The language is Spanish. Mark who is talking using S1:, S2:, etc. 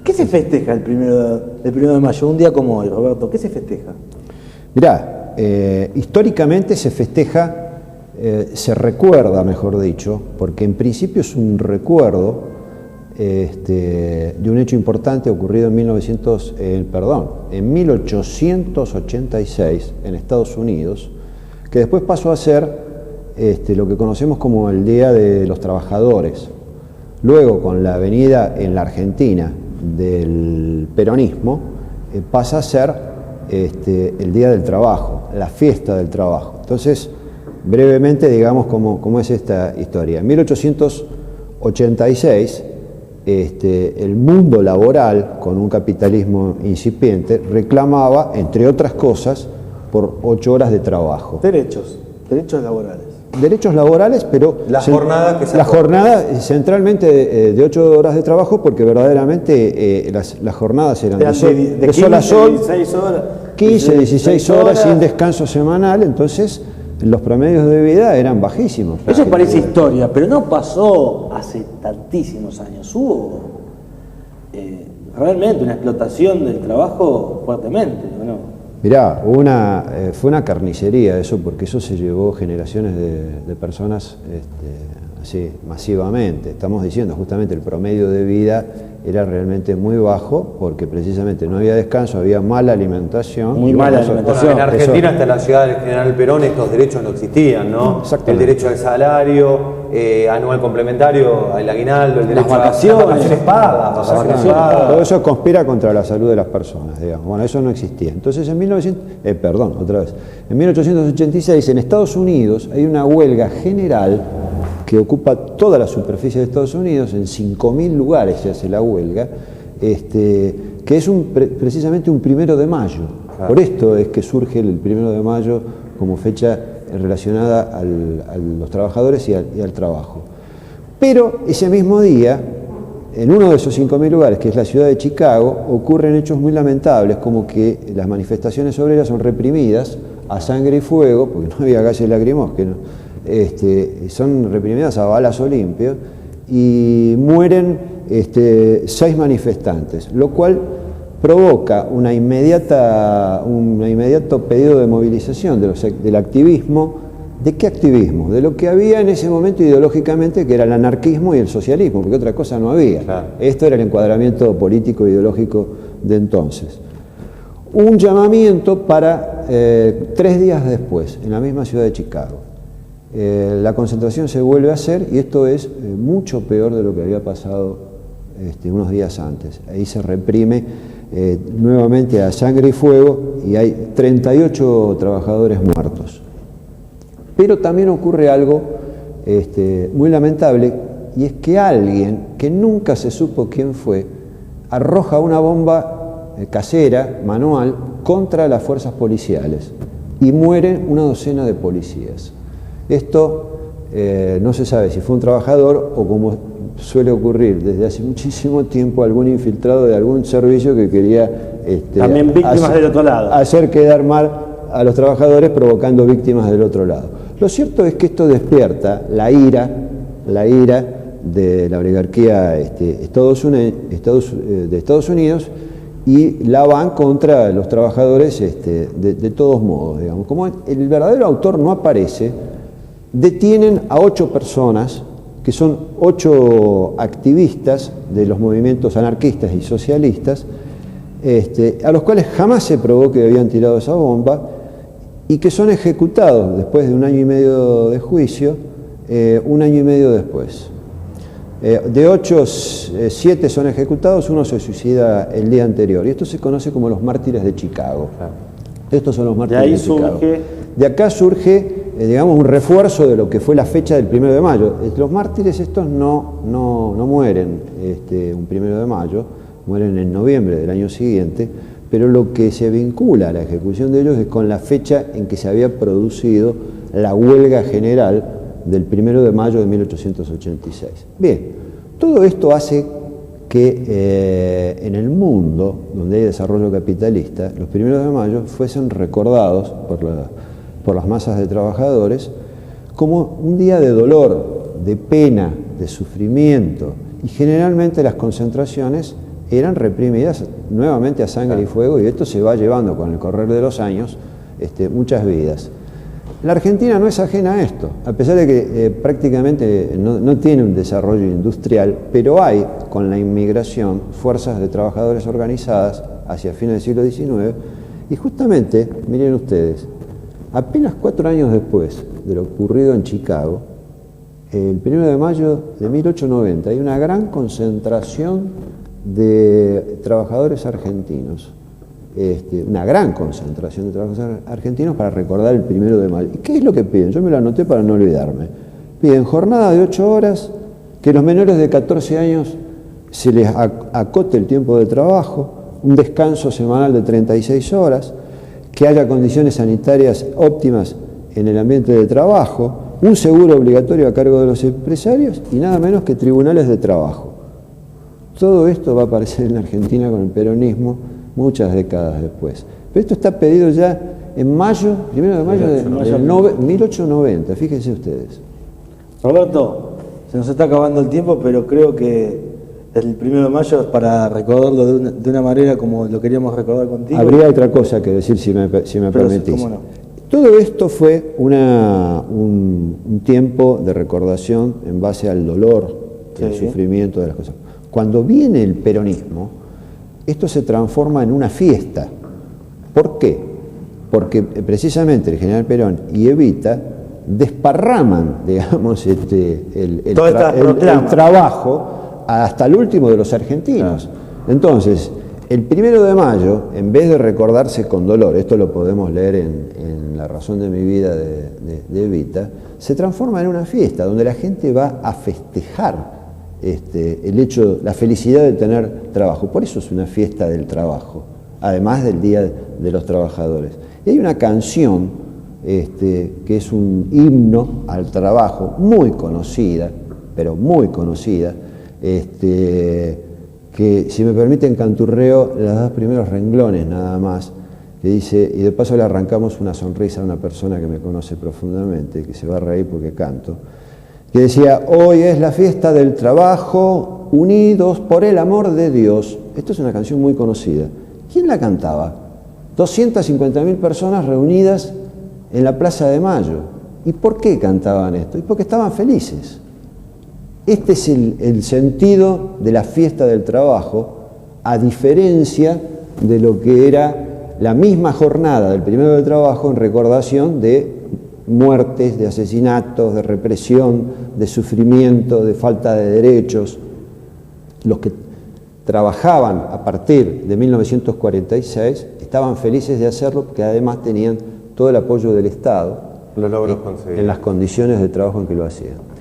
S1: ¿Qué se festeja el primero de mayo? Un día como hoy, Roberto, ¿qué se festeja?
S2: Mirá, históricamente se festeja, se recuerda, mejor dicho, porque en principio es un recuerdo de un hecho importante ocurrido en 1886 en Estados Unidos, que después pasó a ser lo que conocemos como el Día de los Trabajadores. Luego, con la venida en la Argentina del peronismo, pasa a ser el Día del Trabajo, la fiesta del trabajo. Entonces, brevemente, digamos cómo es esta historia. En 1886, el mundo laboral, con un capitalismo incipiente, reclamaba, entre otras cosas, por 8 horas de trabajo.
S1: Derechos laborales.
S2: Derechos laborales, pero
S3: la
S2: jornada centralmente de 8 horas de trabajo, porque verdaderamente las jornadas eran de sol a sol, 15, 16 horas sin descanso semanal, entonces los promedios de vida eran bajísimos.
S1: Eso parece historia, pero no pasó hace tantísimos años. Hubo realmente una explotación del trabajo fuertemente, ¿o no?
S2: Mirá, fue una carnicería eso, porque eso se llevó generaciones de personas así masivamente. Estamos diciendo justamente el promedio de vida era realmente muy bajo, porque precisamente no había descanso, había mala alimentación.
S1: Muy mala alimentación.
S3: Bueno, en Argentina, hasta la ciudad del General Perón, estos derechos no existían, ¿no? El derecho al salario, anual complementario, al aguinaldo, el derecho a las vacaciones pagas.
S2: Todo eso conspira contra la salud de las personas, digamos. Bueno, eso no existía. Entonces, en 1886, en Estados Unidos, hay una huelga general que ocupa toda la superficie de Estados Unidos, en 5.000 lugares se hace la huelga, que es precisamente un 1 de mayo. Claro. Por esto es que surge el 1 de mayo como fecha relacionada a los trabajadores y al trabajo. Pero ese mismo día, en uno de esos 5.000 lugares, que es la ciudad de Chicago, ocurren hechos muy lamentables, como que las manifestaciones obreras son reprimidas a sangre y fuego, porque no había gases lacrimógenos, son reprimidas a balazo limpio, y mueren 6 manifestantes, lo cual provoca un inmediato pedido de movilización del activismo. ¿De qué activismo? De lo que había en ese momento ideológicamente, que era el anarquismo y el socialismo, porque otra cosa no había. Claro. Esto era el encuadramiento político e ideológico de entonces. Un llamamiento para 3 días después, en la misma ciudad de Chicago. La concentración se vuelve a hacer, y esto es mucho peor de lo que había pasado unos días antes. Ahí se reprime nuevamente a sangre y fuego, y hay 38 trabajadores muertos. Pero también ocurre algo muy lamentable, y es que alguien, que nunca se supo quién fue, arroja una bomba casera, manual, contra las fuerzas policiales, y mueren una docena de policías. Esto no se sabe si fue un trabajador o, como suele ocurrir desde hace muchísimo tiempo, algún infiltrado de algún servicio que quería
S1: también víctimas del otro lado,
S2: hacer quedar mal a los trabajadores, provocando víctimas del otro lado. Lo cierto es que esto despierta la ira de la oligarquía de Estados Unidos, y la van contra los trabajadores de todos modos, digamos. Como el verdadero autor no aparece, detienen a 8 personas, que son 8 activistas de los movimientos anarquistas y socialistas, a los cuales jamás se probó que habían tirado esa bomba, y que son ejecutados después de 1 año y medio de juicio, 1 año y medio después. De 8, 7 son ejecutados, 1 se suicida el día anterior, y esto se conoce como los mártires de Chicago. Estos son los mártires de Chicago. De acá surge, digamos, un refuerzo de lo que fue la fecha del 1 de mayo. Los mártires estos no mueren un 1 de mayo, mueren en noviembre del año siguiente, pero lo que se vincula a la ejecución de ellos es con la fecha en que se había producido la huelga general del 1 de mayo de 1886. Bien, todo esto hace que en el mundo donde hay desarrollo capitalista, los 1 de mayo fuesen recordados por las masas de trabajadores como un día de dolor, de pena, de sufrimiento, y generalmente las concentraciones eran reprimidas nuevamente a sangre y fuego, y esto se va llevando con el correr de los años muchas vidas. La Argentina no es ajena a esto, a pesar de que prácticamente no tiene un desarrollo industrial, pero hay, con la inmigración, fuerzas de trabajadores organizadas hacia fines del siglo XIX, y justamente, miren ustedes, apenas 4 años después de lo ocurrido en Chicago, el 1 de mayo de 1890, hay una gran concentración de trabajadores argentinos. Una gran concentración de trabajadores argentinos para recordar el 1 de mayo. ¿Y qué es lo que piden? Yo me lo anoté para no olvidarme. Piden jornada de 8 horas, que los menores de 14 años se les acote el tiempo de trabajo, un descanso semanal de 36 horas, que haya condiciones sanitarias óptimas en el ambiente de trabajo, un seguro obligatorio a cargo de los empresarios y nada menos que tribunales de trabajo. Todo esto va a aparecer en la Argentina con el peronismo muchas décadas después. Pero esto está pedido ya en mayo, 1 de mayo de 1890, fíjense ustedes.
S1: Roberto, se nos está acabando el tiempo, pero creo que el 1 de mayo es para recordarlo de una manera como lo queríamos recordar contigo.
S2: Habría otra cosa que decir si me permitís.
S1: ¿Cómo no?
S2: Todo esto fue un tiempo de recordación en base al dolor, al sufrimiento de las cosas. Cuando viene el peronismo, esto se transforma en una fiesta. ¿Por qué? Porque precisamente el general Perón y Evita desparraman, digamos, el trabajo hasta el último de los argentinos. Entonces, el 1 de mayo, en vez de recordarse con dolor, esto lo podemos leer en La razón de mi vida de Evita, se transforma en una fiesta donde la gente va a festejar el hecho, la felicidad de tener trabajo. Por eso es una fiesta del trabajo, además del Día de los Trabajadores. Y hay una canción que es un himno al trabajo, muy conocida, pero muy conocida, que si me permiten canturreo los 2 primeros renglones nada más, que dice, y de paso le arrancamos una sonrisa a una persona que me conoce profundamente, que se va a reír porque canto, que decía, hoy es la fiesta del trabajo, unidos por el amor de Dios. Esto es una canción muy conocida. ¿Quién la cantaba? 250.000 personas reunidas en la Plaza de Mayo. ¿Y por qué cantaban esto? Y porque estaban felices. Este es el sentido de la fiesta del trabajo, a diferencia de lo que era la misma jornada del 1 de trabajo en recordación de muertes, de asesinatos, de represión, de sufrimiento, de falta de derechos. Los que trabajaban a partir de 1946 estaban felices de hacerlo porque además tenían todo el apoyo del Estado
S3: los logros conseguidos,
S2: en las condiciones de trabajo en que lo hacían.